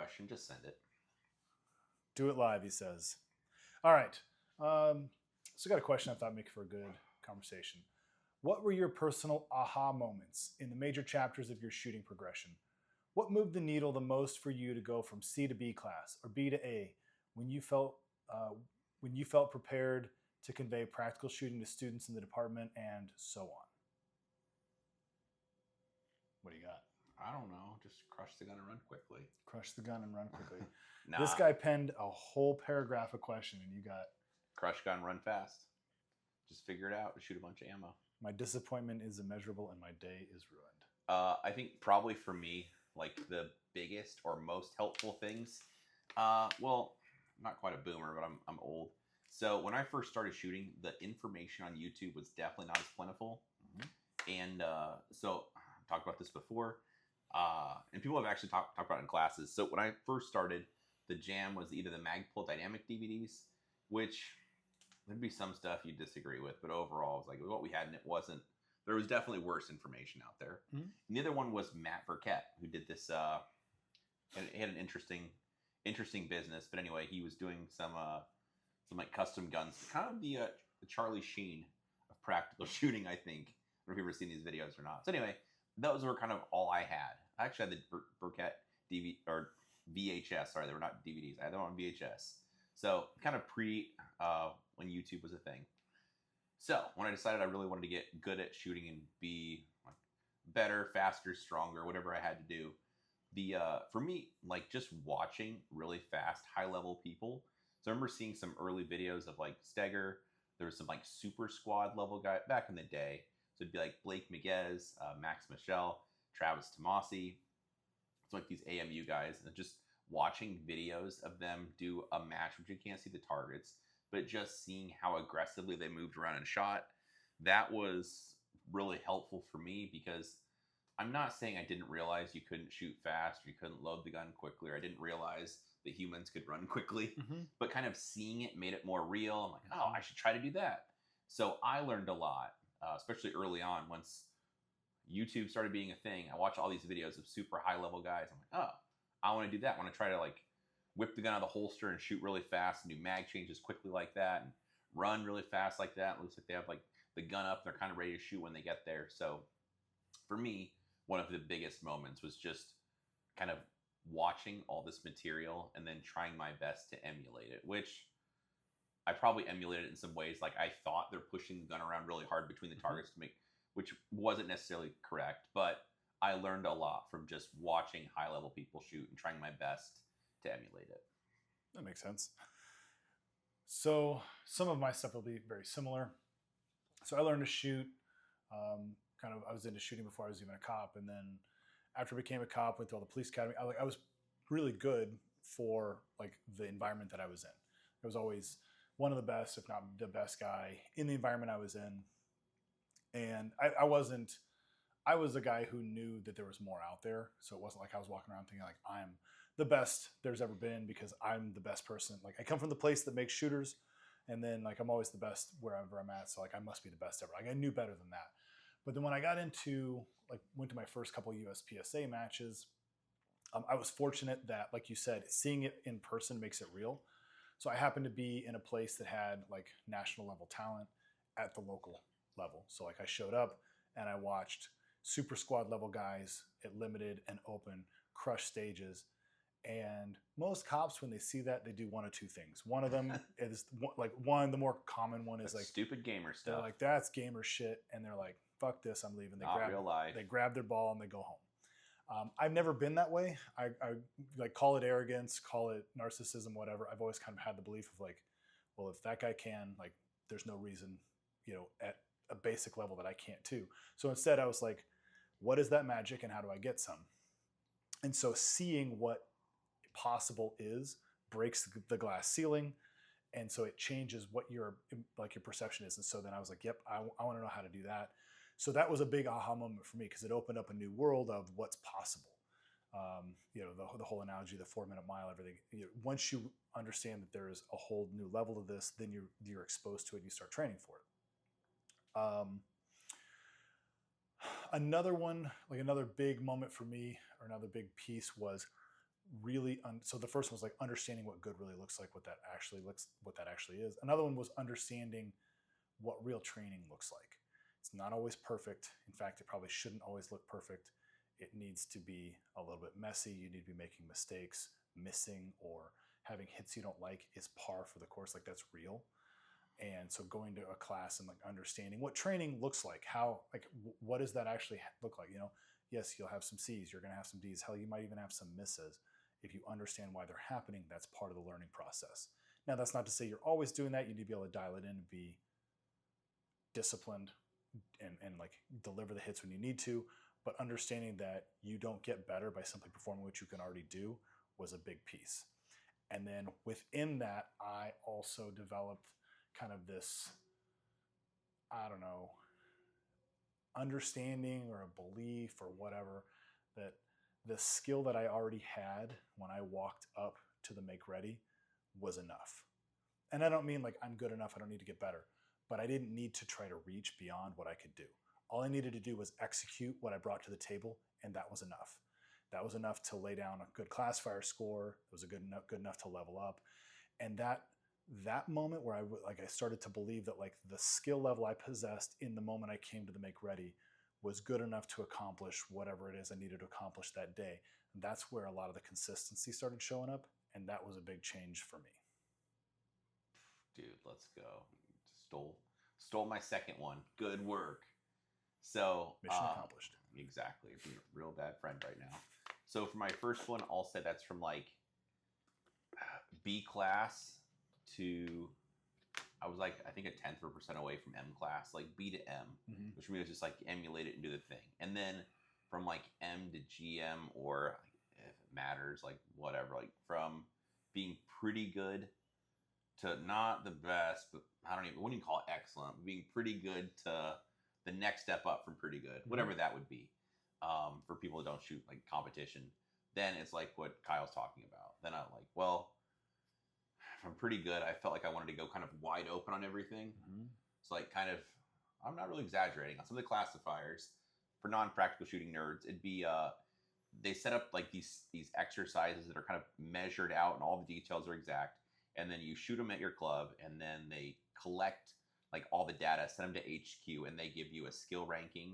question, just send it. Do it live, he says. All right. So I got a question I thought would make for a good conversation. What were your personal aha moments in the major chapters of your shooting progression? What moved the needle the most for you to go from C to B class or B to A when you felt prepared to convey practical shooting to students in the department and so on? What do you got? I don't know. Just crush the gun and run quickly. Crush the gun and run quickly. Nah. This guy penned a whole paragraph of question, and you got crush gun, run fast. Just figure it out and shoot a bunch of ammo. My disappointment is immeasurable, and my day is ruined. I think probably for me, like the biggest or most helpful things. Well, I'm not quite a boomer, but I'm old. So when I first started shooting, the information on YouTube was definitely not as plentiful. Mm-hmm. And so I talked about this before. And people have actually talked about it in classes. So when I first started, the jam was either the Magpul Dynamic DVDs, which there'd be some stuff you disagree with, but overall, it was like what we had, and it wasn't. There was definitely worse information out there. Mm-hmm. And the other one was Matt Burkett, who did this. And he had an interesting business, but anyway, he was doing some like custom guns, kind of the Charlie Sheen of practical shooting, I think. I don't know if you've ever seen these videos or not. So anyway, those were kind of all I had. I actually had the Burkett DVD or VHS. Sorry, they were not DVDs. I had them on VHS. So kind of when YouTube was a thing. So when I decided I really wanted to get good at shooting and be like better, faster, stronger, whatever I had to do, for me, like just watching really fast, high level people. So I remember seeing some early videos of like Steger. There was some like super squad level guy back in the day. So it'd be like Blake Miguez, Max Michel, Travis Tomasi. It's like these AMU guys, and just watching videos of them do a match, which you can't see the targets, but just seeing how aggressively they moved around and shot, that was really helpful for me, because I'm not saying I didn't realize you couldn't shoot fast or you couldn't load the gun quickly, or I didn't realize that humans could run quickly, mm-hmm. but kind of seeing it made it more real. I'm like, oh, I should try to do that. So I learned a lot, especially early on. Once YouTube started being a thing, I watched all these videos of super high level guys. I'm like, oh, I want to do that. I want to try to like whip the gun out of the holster and shoot really fast and do mag changes quickly like that and run really fast like that. It looks like they have like the gun up. They're kind of ready to shoot when they get there. So for me, one of the biggest moments was just kind of watching all this material and then trying my best to emulate it, which I probably emulated in some ways. Like I thought they're pushing the gun around really hard between the targets to make, which wasn't necessarily correct, but I learned a lot from just watching high level people shoot and trying my best to emulate it. That makes sense. So some of my stuff will be very similar. So I learned to shoot, I was into shooting before I was even a cop. And then after I became a cop, went through all the police academy, I was really good for like the environment that I was in. I was always one of the best, if not the best guy in the environment I was in. And I was a guy who knew that there was more out there. So it wasn't like I was walking around thinking like I'm the best there's ever been because I'm the best person. Like I come from the place that makes shooters, and then like I'm always the best wherever I'm at. So like I must be the best ever. Like I knew better than that. But then when I got into went to my first couple of USPSA matches, I was fortunate that, like you said, seeing it in person makes it real. So I happened to be in a place that had like national level talent at the local level. So like I showed up and I watched super squad level guys at limited and open crush stages. And most cops, when they see that, they do one of two things. One of them is the more common one is like stupid gamer stuff. They're like, that's gamer shit. And they're like, fuck this, I'm leaving. Real life. They grab their ball and they go home. I've never been that way. I like call it arrogance, call it narcissism, whatever. I've always kind of had the belief of like, well, if that guy can, like, there's no reason, at a basic level that I can't too. So instead I was like, what is that magic and how do I get some? And so seeing what possible is breaks the glass ceiling. And so it changes what your perception is. And so then I was like, yep, I want to know how to do that. So that was a big aha moment for me because it opened up a new world of what's possible. The whole analogy, the 4-minute mile, everything. Once you understand that there is a whole new level to this, then you're exposed to it and you start training for it. Another one, like another big moment for me or another big piece was really so the first one was like understanding what good really looks like, what that actually is. Another one was understanding what real training looks like. It's not always perfect. In fact, it probably shouldn't always look perfect. It needs to be a little bit messy. You need to be making mistakes. Missing or having hits you don't like is par for the course. Like, that's real. And so going to a class and like understanding what training looks like, how, like, what does that actually look like? You know, yes, you'll have some C's, you're going to have some D's. Hell, you might even have some misses. If you understand why they're happening, that's part of the learning process. Now, that's not to say you're always doing that. You need to be able to dial it in and be disciplined and like deliver the hits when you need to. But understanding that you don't get better by simply performing what you can already do was a big piece. And then within that, I also developed kind of this, I don't know, understanding or a belief or whatever, that the skill that I already had when I walked up to the make ready was enough. And I don't mean like I'm good enough, I don't need to get better, but I didn't need to try to reach beyond what I could do. All I needed to do was execute what I brought to the table, and that was enough. That was enough to lay down a good classifier score. It was good enough to level up. And that moment where I started to believe that like the skill level I possessed in the moment I came to the make ready was good enough to accomplish whatever it is I needed to accomplish that day. And that's where a lot of the consistency started showing up, and that was a big change for me. Dude, let's go. Stole my second one. Good work. So Mission accomplished. Exactly. You're being a real bad friend right now. So for my first one, I'll say that's from like B class to, I was like, I think a 10th of a percent away from M class, like B to M, which for me was just like emulate it and do the thing. And then from like M to GM, or if it matters, like whatever, like from being pretty good to not the best, but wouldn't even call it excellent, but being pretty good to the next step up from pretty good, whatever that would be. For people that don't shoot like competition, then it's like what Kyle's talking about. Then I'm like, well, if I'm pretty good, I felt like I wanted to go kind of wide open on everything. It's like kind of, I'm not really exaggerating on some of the classifiers for non-practical shooting nerds. It'd be they set up like these exercises that are kind of measured out and all the details are exact, and then you shoot them at your club, and then they collect like all the data, send them to HQ, and they give you a skill ranking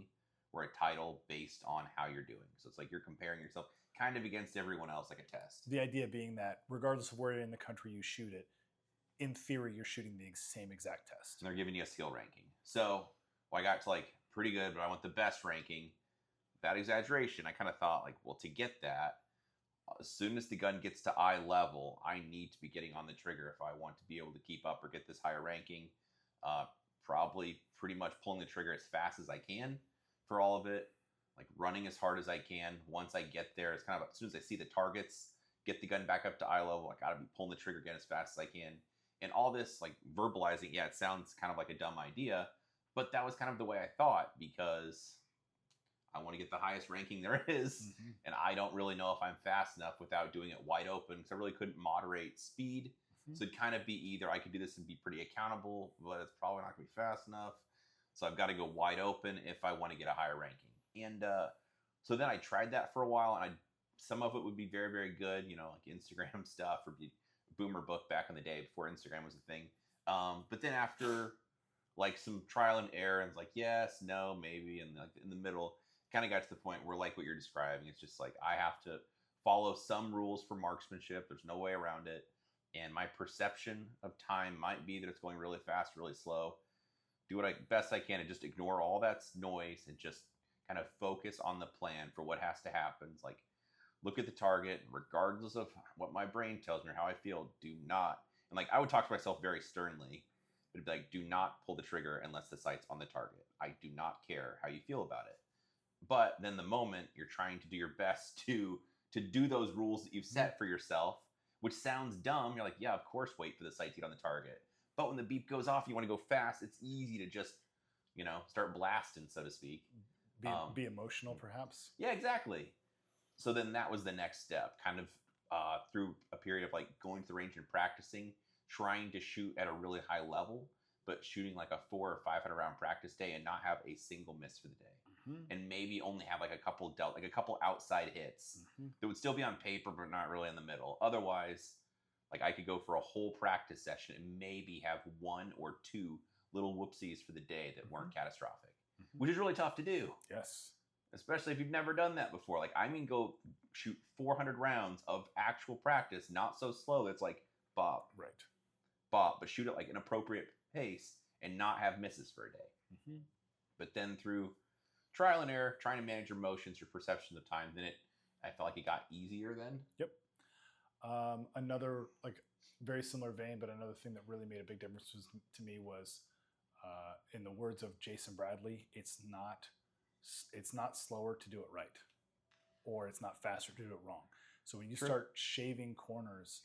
or a title based on how you're doing. So it's like you're comparing yourself kind of against everyone else, like a test. The idea being that regardless of where in the country you shoot it, in theory, you're shooting the same exact test. And they're giving you a skill ranking. So I got to like pretty good, but I want the best ranking. That exaggeration, I kind of thought like, well, to get that, as soon as the gun gets to eye level, I need to be getting on the trigger if I want to be able to keep up or get this higher ranking. Probably pretty much pulling the trigger as fast as I can for all of it, like running as hard as I can. Once I get there, it's kind of as soon as I see the targets, get the gun back up to eye level, I gotta be pulling the trigger again as fast as I can. And all this like verbalizing, yeah, it sounds kind of like a dumb idea, but that was kind of the way I thought, because I want to get the highest ranking there is, and I don't really know if I'm fast enough without doing it wide open, because I really couldn't moderate speed. So it'd kind of be either I could do this and be pretty accountable, but it's probably not going to be fast enough. So I've got to go wide open if I want to get a higher ranking. And so then I tried that for a while, and some of it would be very, very good, you know, like Instagram stuff or Boomer Book back in the day before Instagram was a thing. But then after like some trial and error, and it's like, yes, no, maybe, and like in the middle, kind of got to the point where like what you're describing, it's just like I have to follow some rules for marksmanship. There's no way around it. And my perception of time might be that it's going really fast, really slow. Do what best I can and just ignore all that noise and just kind of focus on the plan for what has to happen. It's like, look at the target, regardless of what my brain tells me or how I feel, do not. And like, I would talk to myself very sternly, but it'd be like, do not pull the trigger unless the sight's on the target. I do not care how you feel about it. But then the moment you're trying to do your best to do those rules that you've set for yourself, which sounds dumb. You're like, yeah, of course, wait for the sight to get on the target. But when the beep goes off, you want to go fast. It's easy to just, you know, start blasting, so to speak. Be emotional, perhaps. Yeah, exactly. So then that was the next step, kind of through a period of like going to the range and practicing, trying to shoot at a really high level, but shooting like a 400 or 500 round practice day and not have a single miss for the day. and maybe only have like a couple outside hits that would still be on paper but not really in the middle. Otherwise, like I could go for a whole practice session and maybe have one or two little whoopsies for the day that weren't catastrophic, which is really tough to do. Yes. Especially if you've never done that before. Like, I mean, go shoot 400 rounds of actual practice, not so slow. It's like, Bob. Right. Bob, but shoot at like an appropriate pace and not have misses for a day. But then through trial and error, trying to manage your motions, your perception of time, then I felt like it got easier then. Yep. Another, like, very similar vein, but another thing that really made a big difference to me was, in the words of Jason Bradley, it's not slower to do it right, or it's not faster to do it wrong. So when you start shaving corners,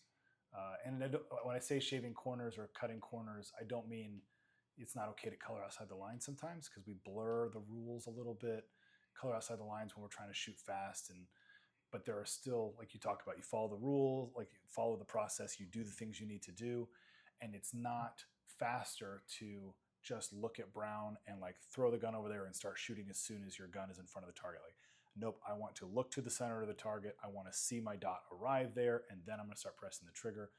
and when I say shaving corners or cutting corners, I don't mean it's not okay to color outside the lines sometimes, because we blur the rules a little bit, color outside the lines when we're trying to shoot fast. But there are still, like you talked about, you follow the rules, like you follow the process, you do the things you need to do. And it's not faster to just look at brown and like throw the gun over there and start shooting as soon as your gun is in front of the target. Like, nope, I want to look to the center of the target. I want to see my dot arrive there, and then I'm going to start pressing the trigger.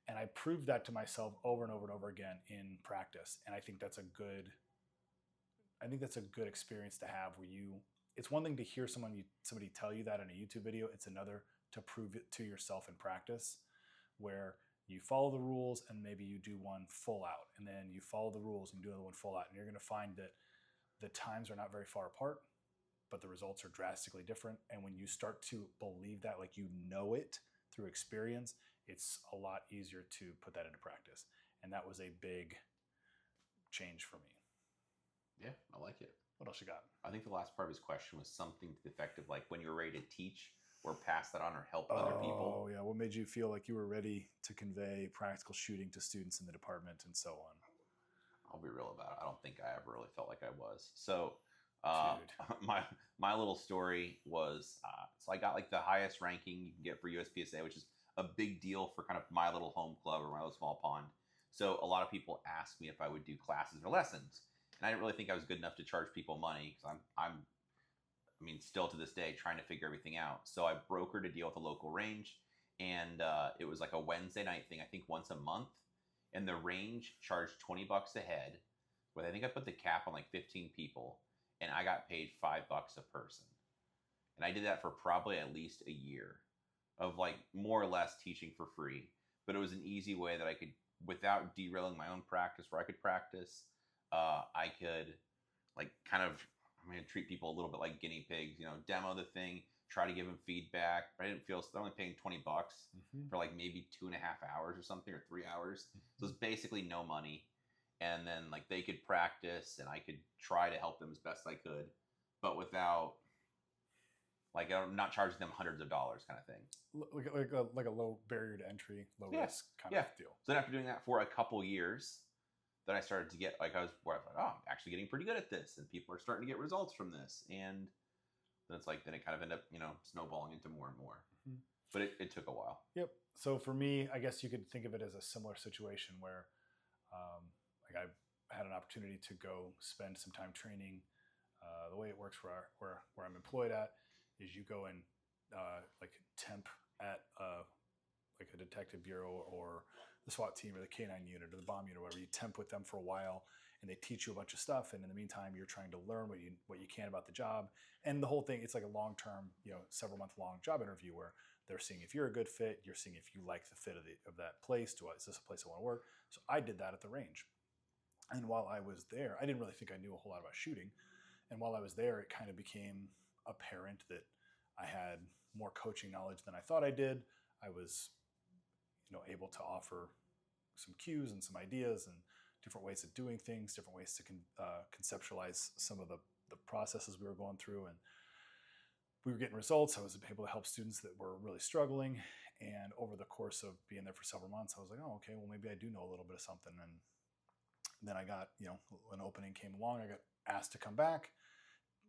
And I proved that to myself over and over and over again in practice. And I think that's a good experience to have, where it's one thing to hear somebody tell you that in a YouTube video. It's another to prove it to yourself in practice, where you follow the rules and maybe you do one full out, and then you follow the rules and do another one full out. And you're going to find that the times are not very far apart, but the results are drastically different. And when you start to believe that, like you know it through experience, it's a lot easier to put that into practice. And that was a big change for me. Yeah, I like it. What else you got? I think the last part of his question was something to the effect of like, when you're ready to teach or pass that on or help other people. Oh yeah, what made you feel like you were ready to convey practical shooting to students in the department and so on? I'll be real about it. I don't think I ever really felt like I was. So my little story was, so I got like the highest ranking you can get for USPSA, which is a big deal for kind of my little home club or my little small pond. So a lot of people asked me if I would do classes or lessons. And I didn't really think I was good enough to charge people money, because I mean, still to this day, trying to figure everything out. So I brokered a deal with a local range, and it was like a Wednesday night thing, I think once a month. And the range charged $20 a head, but I think I put the cap on like 15 people, and I got paid $5 a person. And I did that for probably at least a year of like more or less teaching for free. But it was an easy way that I could, without derailing my own practice, where I could practice, I could like kind of, treat people a little bit like guinea pigs, demo the thing, try to give them feedback. But I didn't feel, they're only paying $20 for like maybe 2.5 hours or something, or 3 hours. So it's basically no money. And then like they could practice and I could try to help them as best I could, but without like, I'm not charging them hundreds of dollars kind of thing. Like a low barrier to entry, low risk kind of deal. So then after doing that for a couple years, then I started to get like, I was like, oh, I'm actually getting pretty good at this, and people are starting to get results from this. And then it's like, then it kind of ended up, snowballing into more and more. But it took a while. Yep. So for me, I guess you could think of it as a similar situation where, like I had an opportunity to go spend some time training. The way it works where I'm employed at is you go and like temp at like a detective bureau or the SWAT team or the K9 unit or the bomb unit or whatever. You temp with them for a while, and they teach you a bunch of stuff. And in the meantime, you're trying to learn what you can about the job. And the whole thing, it's like a long-term, several month long job interview where they're seeing if you're a good fit, you're seeing if you like the fit of that place. Is this a place I want to work? So I did that at the range. And while I was there, I didn't really think I knew a whole lot about shooting. And while I was there, it kind of became apparent that I had more coaching knowledge than I thought I did. I was, able to offer some cues and some ideas and different ways of doing things, different ways to conceptualize some of the processes we were going through. And we were getting results. I was able to help students that were really struggling. And over the course of being there for several months, I was like, oh, okay, well, maybe I do know a little bit of something. And then I got, an opening came along. I got asked to come back,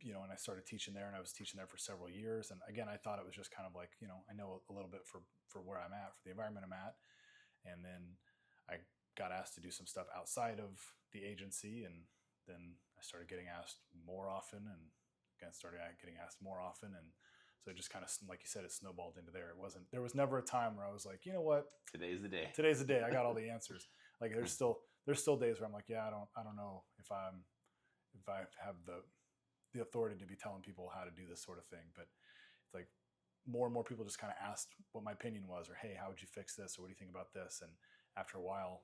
and I started teaching there, and I was teaching there for several years. And again, I thought it was just kind of like, I know a little bit for where I'm at, for the environment I'm at. And then I got asked to do some stuff outside of the agency. And then I started getting asked more often. And again, started getting asked more often. And so it just kind of, like you said, it snowballed into there. There was never a time where I was like, you know what? Today's the day. Today's the day. I got all the answers. Like there's still days where I'm like, yeah, I don't know if I have the authority to be telling people how to do this sort of thing. But it's like more and more people just kind of asked what my opinion was, or, hey, how would you fix this? Or what do you think about this? And after a while,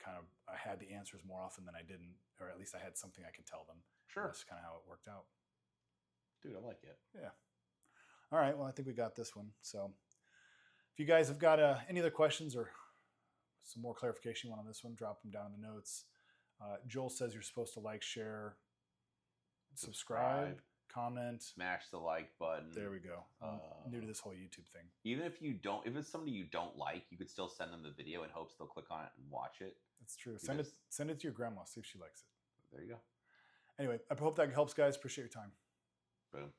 I had the answers more often than I didn't, or at least I had something I could tell them. Sure. And that's kind of how it worked out. Dude, I like it. Yeah. All right. Well, I think we got this one. So if you guys have got any other questions or some more clarification you want on this one, drop them down in the notes. Joel says you're supposed to like, share, subscribe, comment, smash the like button. There we go. I'm new to this whole YouTube thing. Even if it's somebody you don't like, you could still send them the video in hopes they'll click on it and watch it. That's true. Send it to your grandma, see if she likes it. There you go. Anyway, I hope that helps, guys. Appreciate your time. Boom.